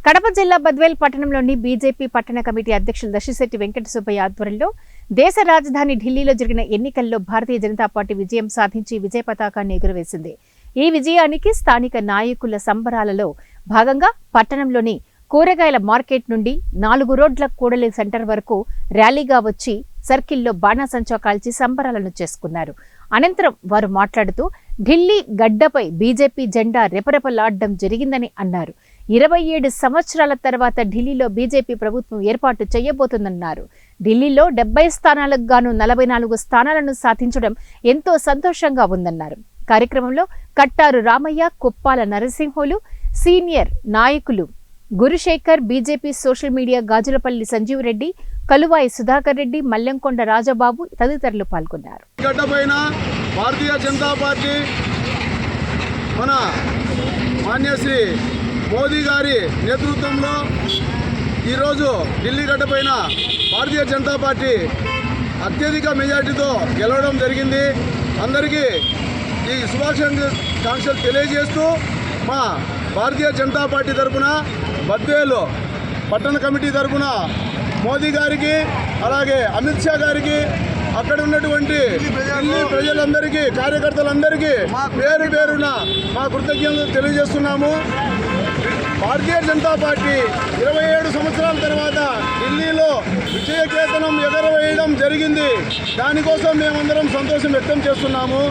కడప జిల్లా బద్వేల్ పట్టణంలోని బీజేపీ పట్టణ కమిటీ అధ్యక్షులు దశిశెట్టి వెంకట సుబ్బయ్య ఆధ్వర్యంలో దేశ రాజధాని ఢిల్లీలో జరిగిన ఎన్నికల్లో భారతీయ జనతా పార్టీ విజయం సాధించి విజయ పతాకాన్ని ఎగురవేసింది. ఈ విజయానికి స్థానిక నాయకుల సంబరాలలో భాగంగా పట్టణంలోని కూరగాయల మార్కెట్ నుండి 4 రోడ్ల కూడలి సెంటర్ వరకు ర్యాలీగా వచ్చి సర్కిల్లో బాణాసంచా కాల్చి సంబరాలను చేసుకున్నారు. అనంతరం వారు మాట్లాడుతూ ఢిల్లీ గడ్డపై బీజేపీ జెండా రెపరెపలాడడం జరిగిందని అన్నారు. 27 సంవత్సరాల తర్వాత ఢిల్లీలో బీజేపీ ప్రభుత్వం ఏర్పాటు చేయబోతుందన్నారు. ఢిల్లీలో 70 స్థానాలకు గాను 44 స్థానాలను సాధించడం ఎంతో సంతోషంగా ఉందన్నారు. కార్యక్రమంలో కట్టారు రామయ్య, కుప్పాల నరసింహులు, సీనియర్ నాయకులు Gurushekar, BJP social media Gajulapalli Sanjeev Reddy, Kaluvai Sudhakar Reddy, Mallemkonda Rajababu తదితరులు పాల్గొన్నారు. భారతీయ జనతా పార్టీ మన మాన్యశ్రీ మోదీ గారి నేతృత్వంలో ఈరోజు ఢిల్లీ గడ్డపైన భారతీయ జనతా పార్టీ అత్యధిక మెజార్టీతో గెలవడం జరిగింది. అందరికీ ఈ శుభాకాంక్షలు తెలియజేస్తూ మా భారతీయ జనతా పార్టీ తరఫున బద్వేలు పట్టణ కమిటీ తరఫున మోదీ గారికి, అలాగే అమిత్ షా గారికి, అక్కడ ఉన్నటువంటి ఢిల్లీ ప్రజలందరికీ, కార్యకర్తలందరికీ పేరు పేరున మా కృతజ్ఞతలు తెలియజేస్తున్నాము. భారతీయ జనతా పార్టీ 27 సంవత్సరాల తర్వాత ఢిల్లీలో విజయకేతనం ఎగరవేయడం జరిగింది. దానికోసం మేమందరం సంతోషం వ్యక్తం చేస్తున్నాము.